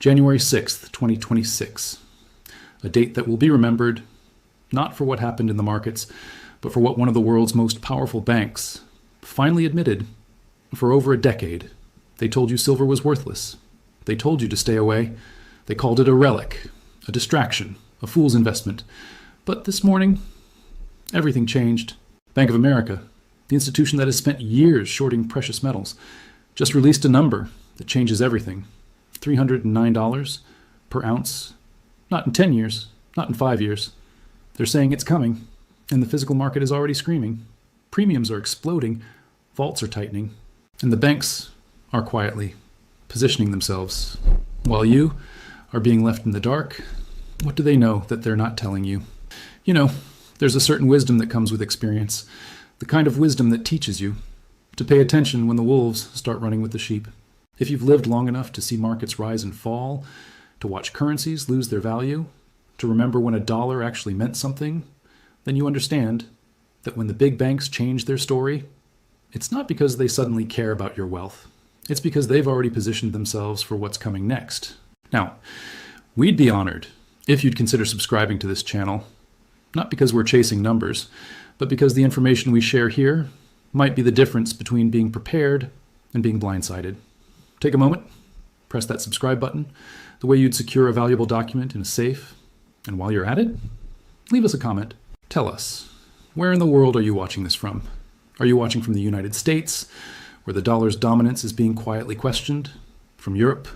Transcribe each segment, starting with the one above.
January 6th, 2026. A date that will be remembered not for what happened in the markets, but for what one of the world's most powerful banks finally admitted for over a decade. They told you silver was worthless. They told you to stay away. They called it a relic, a distraction, a fool's investment. But this morning, everything changed. Bank of America, the institution that has spent years shorting precious metals, just released a number that changes everything. $309 per ounce. Not in 10 years, not in 5 years. They're saying it's coming, and the physical market is already screaming. Premiums are exploding, vaults are tightening, and the banks are quietly positioning themselves. While you are being left in the dark, what do they know that they're not telling you? You know, there's a certain wisdom that comes with experience, the kind of wisdom that teaches you to pay attention when the wolves start running with the sheep. If you've lived long enough to see markets rise and fall, to watch currencies lose their value, to remember when a dollar actually meant something, then you understand that when the big banks change their story, it's not because they suddenly care about your wealth. It's because they've already positioned themselves for what's coming next. Now, we'd be honored if you'd consider subscribing to this channel, not because we're chasing numbers, but because the information we share here might be the difference between being prepared and being blindsided. Take a moment, press that subscribe button, the way you'd secure a valuable document in a safe. And while you're at it, leave us a comment. Tell us, where in the world are you watching this from? Are you watching from the United States, where the dollar's dominance is being quietly questioned? From Europe,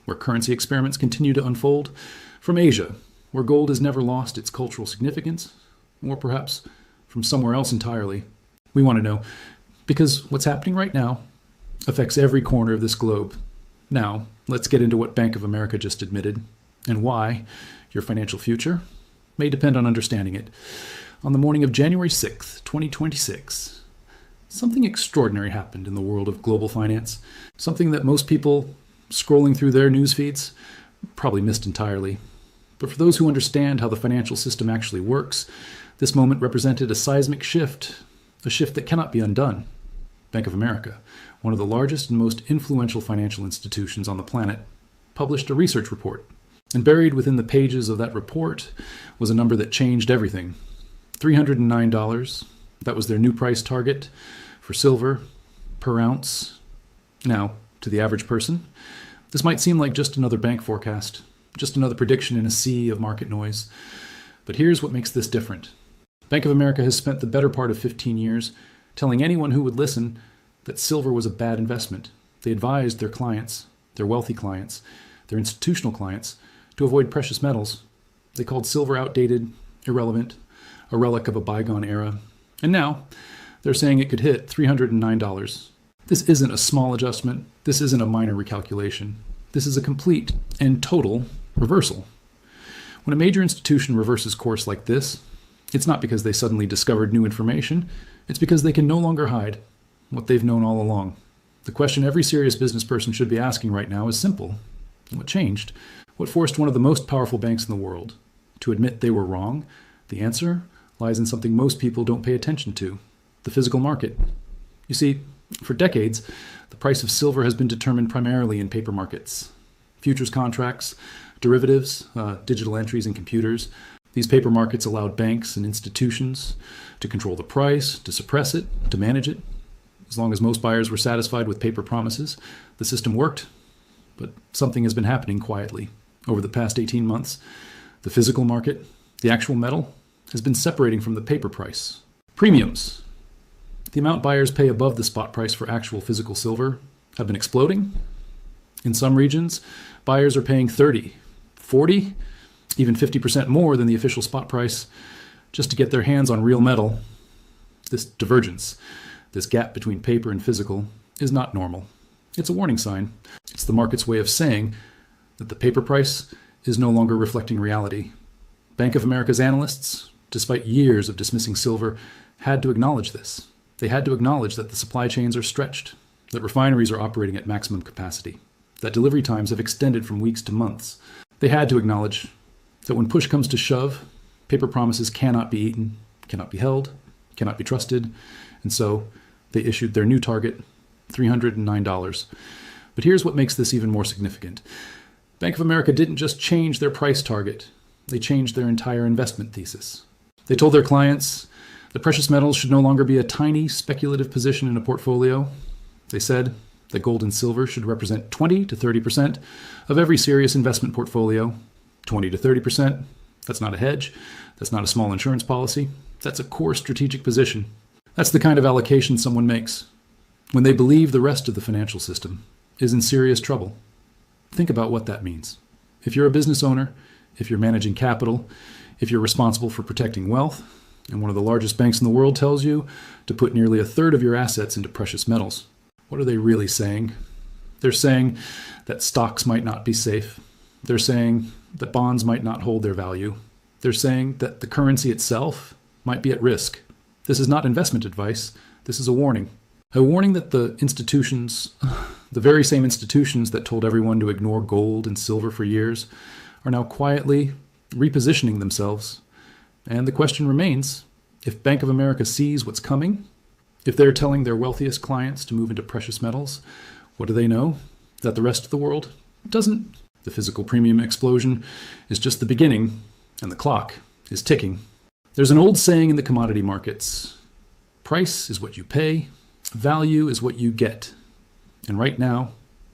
where currency experiments continue to unfold? From Asia, where gold has never lost its cultural significance? Or perhaps from somewhere else entirely? We want to know, because what's happening right now affects every corner of this globe. Now, let's get into what Bank of America just admitted, and why your financial future may depend on understanding it. On the morning of January 6th, 2026, something extraordinary happened in the world of global finance, something that most people scrolling through their news feeds probably missed entirely. But for those who understand how the financial system actually works, this moment represented a seismic shift, a shift that cannot be undone. Bank of America, one of the largest and most influential financial institutions on the planet, published a research report. And buried within the pages of that report was a number that changed everything. $309, that was their new price target for silver per ounce. Now, to the average person, this might seem like just another bank forecast, just another prediction in a sea of market noise. But here's what makes this different. Bank of America has spent the better part of 15 years telling anyone who would listen that silver was a bad investment. They advised their clients, their wealthy clients, their institutional clients, to avoid precious metals. They called silver outdated, irrelevant, a relic of a bygone era. And now, they're saying it could hit $309. This isn't a small adjustment. This isn't a minor recalculation. This is a complete and total reversal. When a major institution reverses course like this, it's not because they suddenly discovered new information. It's because they can no longer hide what they've known all along. The question every serious business person should be asking right now is simple. What changed? What forced one of the most powerful banks in the world to admit they were wrong? The answer lies in something most people don't pay attention to: the physical market. You see, for decades, the price of silver has been determined primarily in paper markets. Futures contracts, derivatives, digital entries in computers. These paper markets allowed banks and institutions to control the price, to suppress it, to manage it. As long as most buyers were satisfied with paper promises, the system worked. But something has been happening quietly. Over the past 18 months, the physical market, the actual metal, has been separating from the paper price. Premiums, the amount buyers pay above the spot price for actual physical silver, have been exploding. In some regions, buyers are paying 30, 40, even 50% more than the official spot price just to get their hands on real metal. This divergence, this gap between paper and physical, is not normal. It's a warning sign. It's the market's way of saying that the paper price is no longer reflecting reality. Bank of America's analysts, despite years of dismissing silver, had to acknowledge this. They had to acknowledge that the supply chains are stretched, that refineries are operating at maximum capacity, that delivery times have extended from weeks to months. They had to acknowledge that when push comes to shove, paper promises cannot be eaten, cannot be held, cannot be trusted, and so they issued their new target, $309. But here's what makes this even more significant. Bank of America didn't just change their price target, they changed their entire investment thesis. They told their clients that precious metals should no longer be a tiny speculative position in a portfolio. They said that gold and silver should represent 20 to 30% of every serious investment portfolio. 20 to 30%, that's not a hedge, that's not a small insurance policy, that's a core strategic position. That's the kind of allocation someone makes when they believe the rest of the financial system is in serious trouble. Think about what that means. If you're a business owner, if you're managing capital, if you're responsible for protecting wealth, and one of the largest banks in the world tells you to put nearly a third of your assets into precious metals, what are they really saying? They're saying that stocks might not be safe. They're saying that bonds might not hold their value. They're saying that the currency itself might be at risk. This is not investment advice. This is a warning. A warning that the institutions, the very same institutions that told everyone to ignore gold and silver for years, are now quietly repositioning themselves. And the question remains, if Bank of America sees what's coming, if they're telling their wealthiest clients to move into precious metals, what do they know? That the rest of the world doesn't. The physical premium explosion is just the beginning, and the clock is ticking. There's an old saying in the commodity markets: price is what you pay, value is what you get. And right now,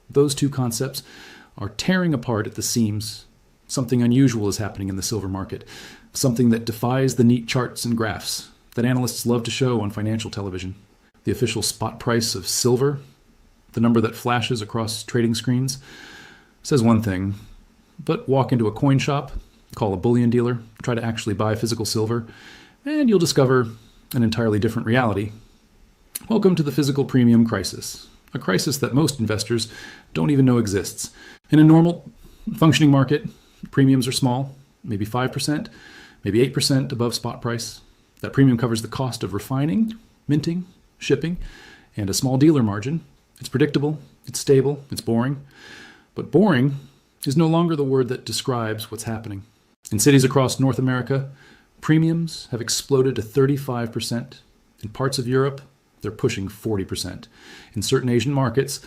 those two concepts are tearing apart at the seams. Something unusual is happening in the silver market, something that defies the neat charts and graphs that analysts love to show on financial television. The official spot price of silver, the number that flashes across trading screens, says one thing, but walk into a coin shop, call a bullion dealer, try to actually buy physical silver, and you'll discover an entirely different reality. Welcome to the physical premium crisis, a crisis that most investors don't even know exists. In a normal functioning market, premiums are small, maybe 5%, maybe 8% above spot price. That premium covers the cost of refining, minting, shipping, and a small dealer margin. It's predictable, it's stable, it's boring. But boring is no longer the word that describes what's happening. In cities across North America, premiums have exploded to 35%. In parts of Europe, they're pushing 40%. In certain Asian markets,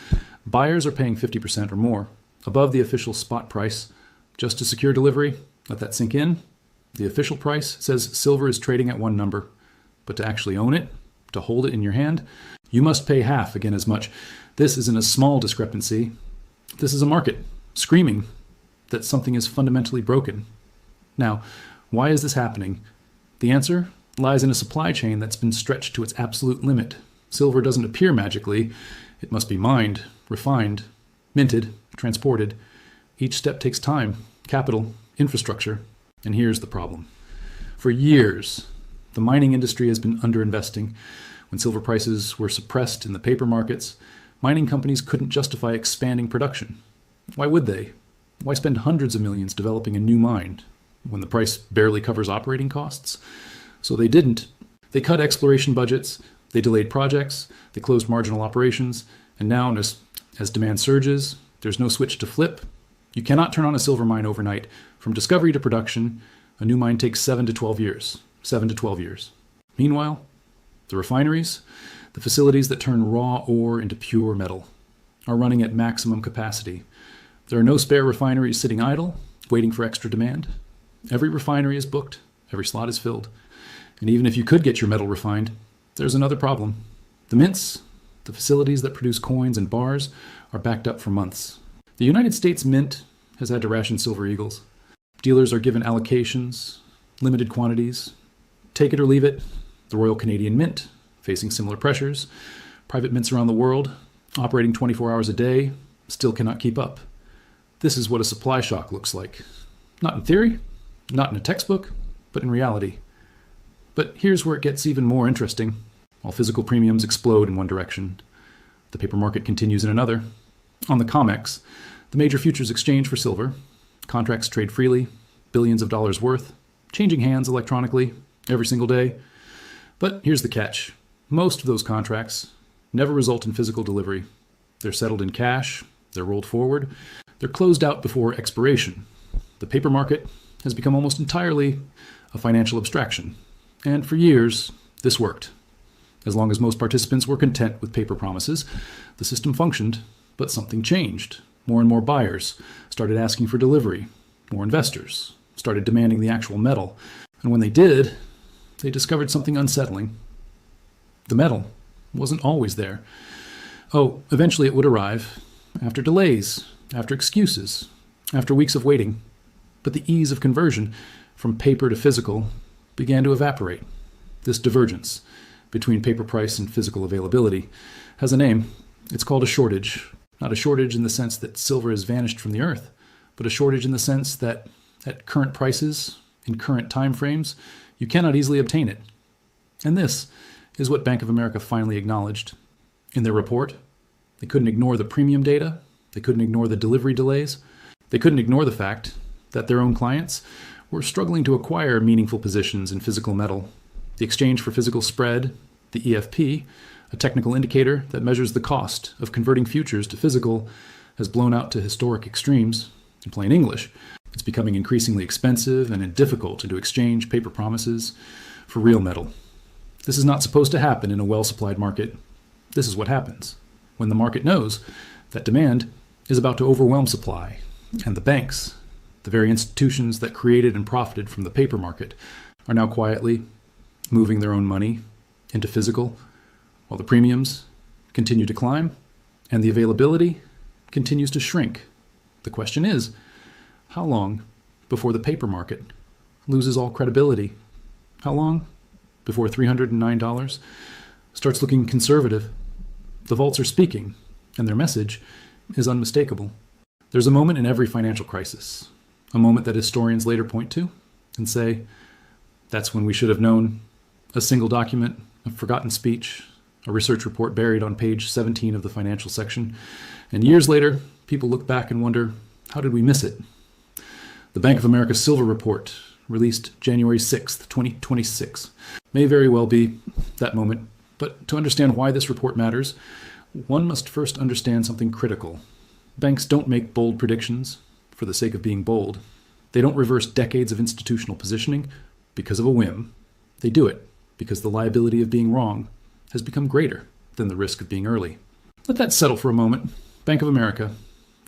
buyers are paying 50% or more, above the official spot price, just to secure delivery. Let that sink in. The official price says silver is trading at one number, but to actually own it, to hold it in your hand, you must pay half again as much. This isn't a small discrepancy. This is a market screaming that something is fundamentally broken. Now, why is this happening? The answer lies in a supply chain that's been stretched to its absolute limit. Silver doesn't appear magically. It must be mined, refined, minted, transported. Each step takes time, capital, infrastructure. And here's the problem. For years, the mining industry has been underinvesting. When silver prices were suppressed in the paper markets, mining companies couldn't justify expanding production. Why would they? Why spend hundreds of millions developing a new mine when the price barely covers operating costs? So they didn't. They cut exploration budgets, they delayed projects, they closed marginal operations, and now as demand surges, there's no switch to flip. You cannot turn on a silver mine overnight. From discovery to production, a new mine takes 7 to 12 years. 7 to 12 years. Meanwhile, the refineries, the facilities that turn raw ore into pure metal, are running at maximum capacity. There are no spare refineries sitting idle, waiting for extra demand. Every refinery is booked, every slot is filled. And even if you could get your metal refined, there's another problem. The mints, the facilities that produce coins and bars, are backed up for months. The United States Mint has had to ration Silver Eagles. Dealers are given allocations, limited quantities. Take it or leave it. The Royal Canadian Mint, facing similar pressures. Private mints around the world, operating 24 hours a day, still cannot keep up. This is what a supply shock looks like. Not in theory, not in a textbook, but in reality. But here's where it gets even more interesting. While physical premiums explode in one direction, the paper market continues in another. On the COMEX, the major futures exchange for silver, contracts trade freely, billions of dollars worth, changing hands electronically every single day. But here's the catch. Most of those contracts never result in physical delivery. They're settled in cash, they're rolled forward, they're closed out before expiration. The paper market has become almost entirely a financial abstraction. And for years, this worked. As long as most participants were content with paper promises, the system functioned, but something changed. More and more buyers started asking for delivery. More investors started demanding the actual metal. And when they did, they discovered something unsettling. The metal wasn't always there. Oh, eventually it would arrive, after delays, after excuses, after weeks of waiting. But the ease of conversion from paper to physical began to evaporate. This divergence between paper price and physical availability has a name. It's called a shortage. Not a shortage in the sense that silver has vanished from the earth, but a shortage in the sense that at current prices, in current time frames, you cannot easily obtain it. And this is what Bank of America finally acknowledged. In their report, they couldn't ignore the premium data, they couldn't ignore the delivery delays, they couldn't ignore the fact that their own clients were struggling to acquire meaningful positions in physical metal. The exchange for physical spread, the EFP, a technical indicator that measures the cost of converting futures to physical, has blown out to historic extremes. In plain English, it's becoming increasingly expensive and difficult to exchange paper promises for real metal. This is not supposed to happen in a well-supplied market. This is what happens when the market knows that demand is about to overwhelm supply, and the banks, the very institutions that created and profited from the paper market, are now quietly moving their own money into physical, while the premiums continue to climb and the availability continues to shrink. The question is, how long before the paper market loses all credibility? How long before $309 starts looking conservative? The vaults are speaking, and their message is unmistakable. There's a moment in every financial crisis, a moment that historians later point to and say, that's when we should have known. A single document, a forgotten speech, a research report buried on page 17 of the financial section. And years later, people look back and wonder, how did we miss it? The Bank of America Silver Report, released January 6th, 2026, may very well be that moment. But to understand why this report matters, one must first understand something critical. Banks don't make bold predictions for the sake of being bold. They don't reverse decades of institutional positioning because of a whim. They do it because the liability of being wrong has become greater than the risk of being early. Let that settle for a moment. Bank of America,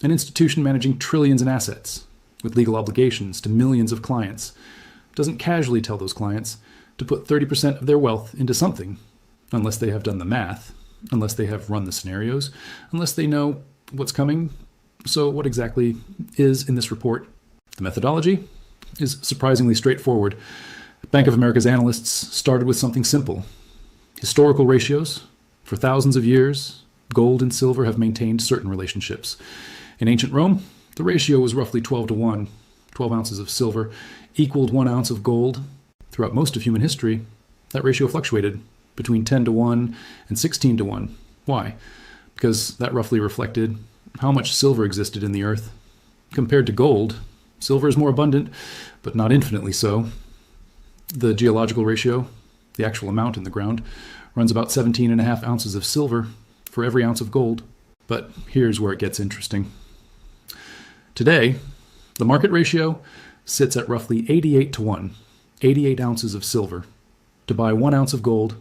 an institution managing trillions in assets, with legal obligations to millions of clients, doesn't casually tell those clients to put 30% of their wealth into something, unless they have done the math, unless they have run the scenarios, unless they know what's coming. So what exactly is in this report? The methodology is surprisingly straightforward. Bank of America's analysts started with something simple. Historical ratios. For thousands of years, gold and silver have maintained certain relationships. In ancient Rome, the ratio was roughly 12 to 1. 12 ounces of silver equaled 1 ounce of gold. Throughout most of human history, that ratio fluctuated between 10 to 1 and 16 to 1. Why? Because that roughly reflected how much silver existed in the earth. Compared to gold, silver is more abundant, but not infinitely so. The geological ratio, the actual amount in the ground, runs about 17.5 ounces of silver for every ounce of gold. But here's where it gets interesting. Today, the market ratio sits at roughly 88 to 1, 88 ounces of silver. To buy 1 ounce of gold,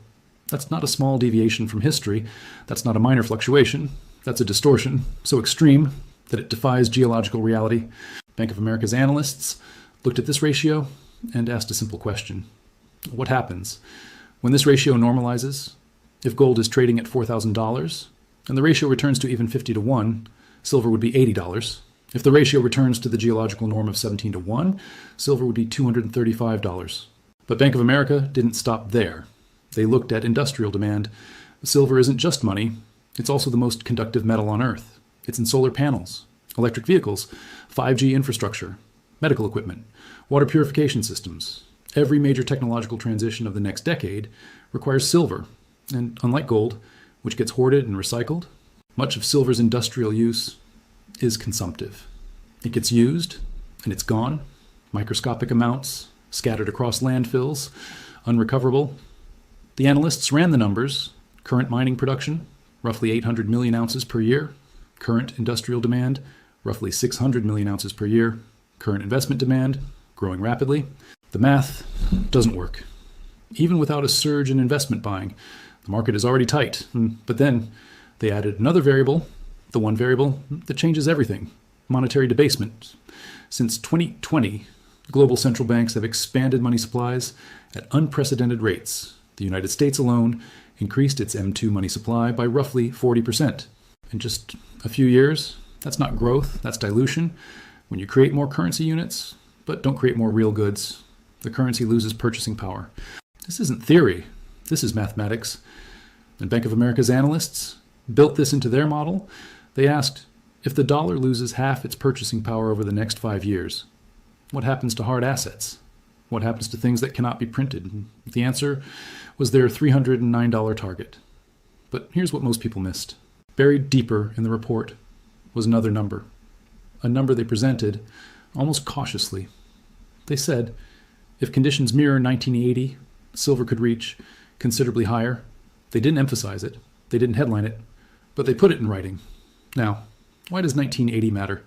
that's not a small deviation from history. That's not a minor fluctuation. That's a distortion so extreme that it defies geological reality. Bank of America's analysts looked at this ratio and asked a simple question. What happens when this ratio normalizes? If gold is trading at $4,000 and the ratio returns to even 50 to 1, silver would be $80. If the ratio returns to the geological norm of 17 to 1, silver would be $235. But Bank of America didn't stop there. They looked at industrial demand. Silver isn't just money. It's also the most conductive metal on Earth. It's in solar panels, electric vehicles, 5G infrastructure, medical equipment, water purification systems. Every major technological transition of the next decade requires silver. And unlike gold, which gets hoarded and recycled, much of silver's industrial use is consumptive. It gets used and it's gone. Microscopic amounts scattered across landfills, unrecoverable. The analysts ran the numbers. Current mining production, roughly 800 million ounces per year. Current industrial demand, roughly 600 million ounces per year. Current investment demand, growing rapidly. The math doesn't work. Even without a surge in investment buying, the market is already tight. But then they added another variable, The one variable that changes everything: monetary debasement. Since 2020, global central banks have expanded money supplies at unprecedented rates. The United States alone increased its M2 money supply by roughly 40%. In just a few years, that's not growth, that's dilution. When you create more currency units, but don't create more real goods, the currency loses purchasing power. This isn't theory, this is mathematics. And Bank of America's analysts built this into their model. They asked, if the dollar loses half its purchasing power over the next 5 years, what happens to hard assets? What happens to things that cannot be printed? And the answer was their $309 target. But here's what most people missed. Buried deeper in the report was another number, a number they presented almost cautiously. They said, if conditions mirror 1980, silver could reach considerably higher. They didn't emphasize it, they didn't headline it, but they put it in writing. Now, why does 1980 matter?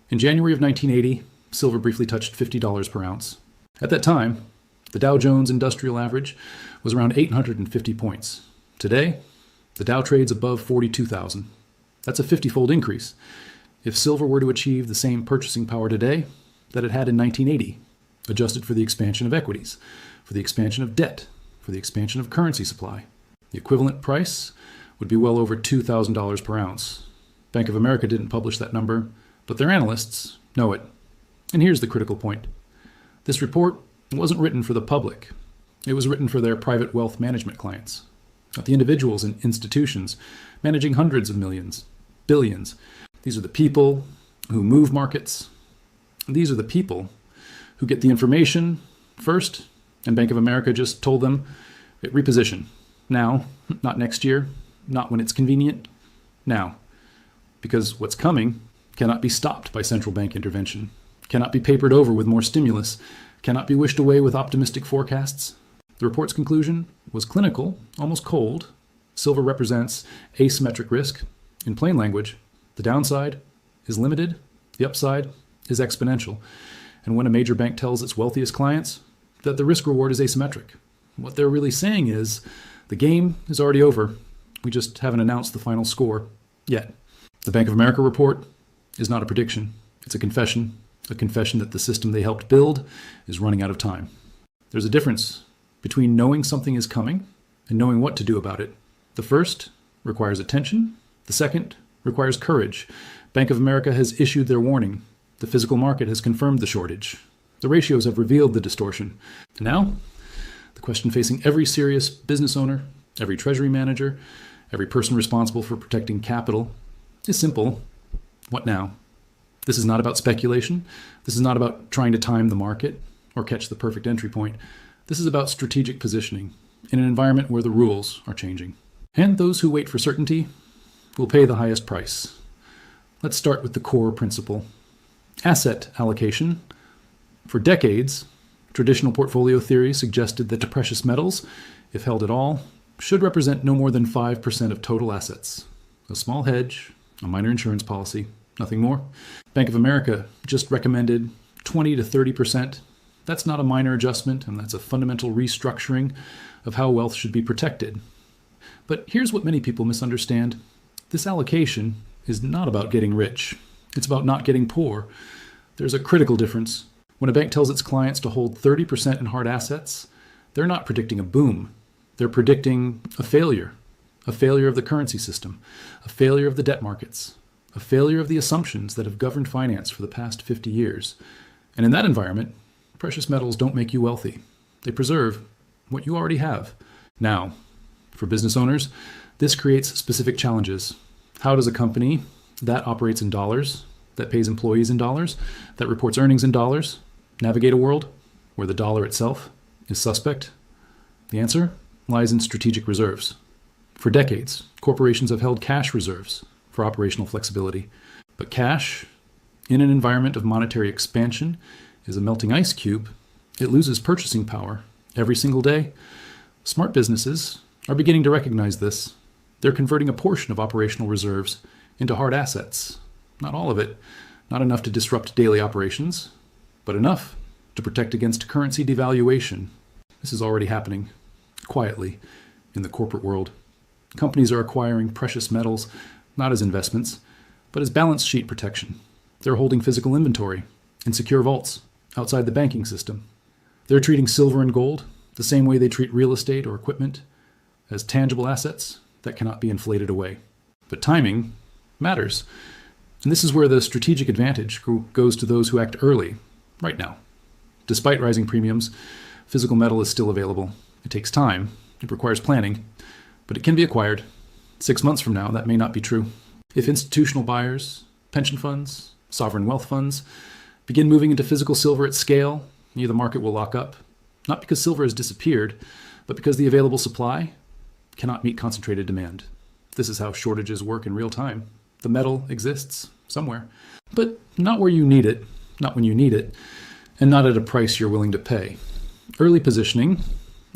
In January of 1980, silver briefly touched $50 per ounce. At that time, the Dow Jones Industrial Average was around 850 points. Today, the Dow trades above 42,000. That's a 50-fold increase. If silver were to achieve the same purchasing power today that it had in 1980, adjusted for the expansion of equities, for the expansion of debt, for the expansion of currency supply, the equivalent price would be well over $2,000 per ounce. Bank of America didn't publish that number, but their analysts know it. And here's the critical point. This report wasn't written for the public. It was written for their private wealth management clients, not the individuals and institutions managing hundreds of millions, billions. These are the people who move markets. These are the people who get the information first, and Bank of America just told them, reposition. Now, not next year, not when it's convenient, now. Because what's coming cannot be stopped by central bank intervention, cannot be papered over with more stimulus, cannot be wished away with optimistic forecasts. The report's conclusion was clinical, almost cold. Silver represents asymmetric risk. In plain language, the downside is limited, the upside is exponential. And when a major bank tells its wealthiest clients that the risk reward is asymmetric, what they're really saying is the game is already over. We just haven't announced the final score yet. The Bank of America report is not a prediction. It's a confession that the system they helped build is running out of time. There's a difference between knowing something is coming and knowing what to do about it. The first requires attention. The second requires courage. Bank of America has issued their warning. The physical market has confirmed the shortage. The ratios have revealed the distortion. And now, the question facing every serious business owner, every treasury manager, every person responsible for protecting capital is simple. What now? This is not about speculation. This is not about trying to time the market or catch the perfect entry point. This is about strategic positioning in an environment where the rules are changing. And those who wait for certainty will pay the highest price. Let's start with the core principle. Asset allocation. For decades, traditional portfolio theory suggested that the precious metals, if held at all, should represent no more than 5% of total assets. A small hedge, a minor insurance policy, nothing more. Bank of America just recommended 20 to 30%. That's not a minor adjustment, and that's a fundamental restructuring of how wealth should be protected. But here's what many people misunderstand. This allocation is not about getting rich. It's about not getting poor. There's a critical difference. When a bank tells its clients to hold 30% in hard assets, they're not predicting a boom. They're predicting a failure of the currency system, a failure of the debt markets, a failure of the assumptions that have governed finance for the past 50 years. And in that environment, precious metals don't make you wealthy. They preserve what you already have. Now, for business owners, this creates specific challenges. How does a company that operates in dollars, that pays employees in dollars, that reports earnings in dollars, navigate a world where the dollar itself is suspect? The answer lies in strategic reserves. For decades, corporations have held cash reserves for operational flexibility. But cash, in an environment of monetary expansion, is a melting ice cube. It loses purchasing power every single day. Smart businesses are beginning to recognize this. They're converting a portion of operational reserves into hard assets. Not all of it, not enough to disrupt daily operations, but enough to protect against currency devaluation. This is already happening quietly in the corporate world. Companies are acquiring precious metals not as investments, but as balance sheet protection. They're holding physical inventory in secure vaults outside the banking system. They're treating silver and gold the same way they treat real estate or equipment, as tangible assets that cannot be inflated away. But timing matters. And this is where the strategic advantage goes to those who act early, right now. Despite rising premiums, physical metal is still available. It takes time. It requires planning, but it can be acquired. 6 months from now, that may not be true. If institutional buyers, pension funds, sovereign wealth funds begin moving into physical silver at scale, the market will lock up. Not because silver has disappeared, but because the available supply cannot meet concentrated demand. This is how shortages work in real time. The metal exists somewhere, but not where you need it, not when you need it, and not at a price you're willing to pay. Early positioning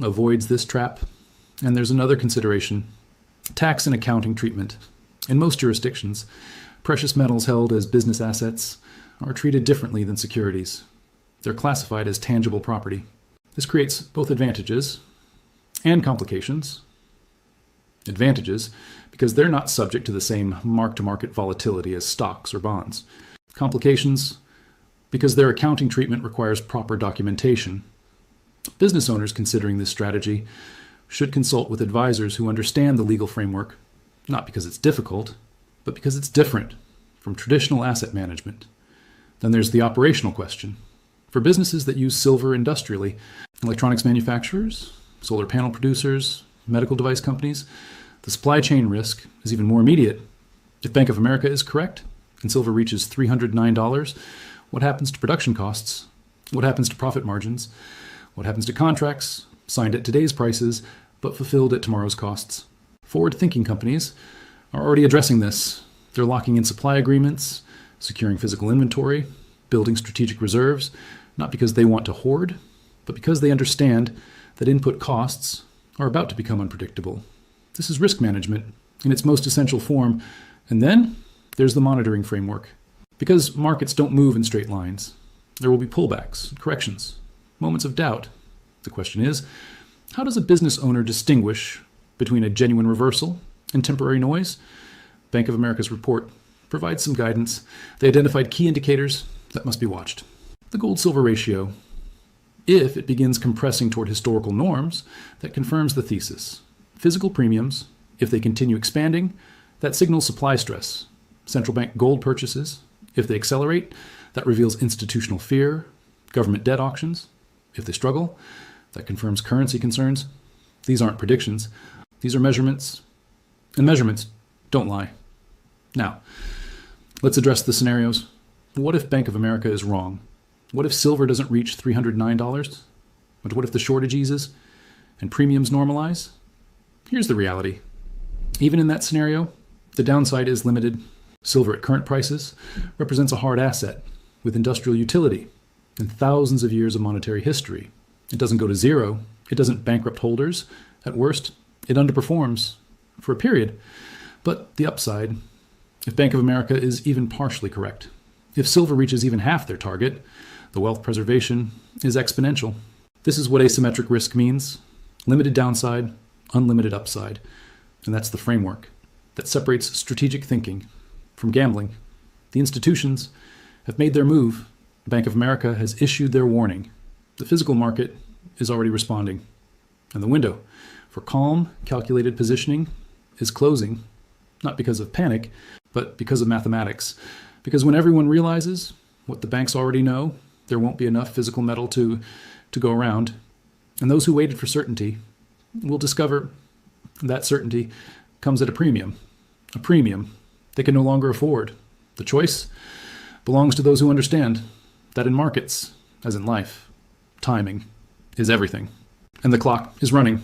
avoids this trap. And there's another consideration: tax and accounting treatment. In most jurisdictions, precious metals held as business assets are treated differently than securities. They're classified as tangible property. This creates both advantages and complications. Advantages because they're not subject to the same mark-to-market volatility as stocks or bonds. Complications because their accounting treatment requires proper documentation. Business owners considering this strategy should consult with advisors who understand the legal framework, not because it's difficult, but because it's different from traditional asset management. Then there's the operational question. For businesses that use silver industrially, electronics manufacturers, solar panel producers, medical device companies, the supply chain risk is even more immediate. If Bank of America is correct and silver reaches $309, what happens to production costs? What happens to profit margins? What happens to contracts signed at today's prices but fulfilled at tomorrow's costs? Forward-thinking companies are already addressing this. They're locking in supply agreements, securing physical inventory, building strategic reserves, not because they want to hoard, but because they understand that input costs are about to become unpredictable. This is risk management in its most essential form. And then there's the monitoring framework. Because markets don't move in straight lines, there will be pullbacks, corrections, moments of doubt. The question is, how does a business owner distinguish between a genuine reversal and temporary noise? Bank of America's report provides some guidance. They identified key indicators that must be watched. The gold-silver ratio. If it begins compressing toward historical norms, that confirms the thesis. Physical premiums, if they continue expanding, that signals supply stress. Central bank gold purchases, if they accelerate, that reveals institutional fear. Government debt auctions, if they struggle, that confirms currency concerns. These aren't predictions. These are measurements. And measurements don't lie. Now, let's address the scenarios. What if Bank of America is wrong? What if silver doesn't reach $309? But what if the shortage eases and premiums normalize? Here's the reality. Even in that scenario, the downside is limited. Silver at current prices represents a hard asset with industrial utility and thousands of years of monetary history. It doesn't go to zero. It doesn't bankrupt holders. At worst, it underperforms for a period. But the upside, if Bank of America is even partially correct, if silver reaches even half their target, the wealth preservation is exponential. This is what asymmetric risk means. Limited downside, unlimited upside. And that's the framework that separates strategic thinking from gambling. The institutions have made their move. Bank of America has issued their warning. The physical market is already responding. And the window for calm, calculated positioning is closing, not because of panic, but because of mathematics. Because when everyone realizes what the banks already know, there won't be enough physical metal to go around. And those who waited for certainty will discover that certainty comes at a premium they can no longer afford. The choice belongs to those who understand that in markets, as in life, timing is everything. And the clock is running.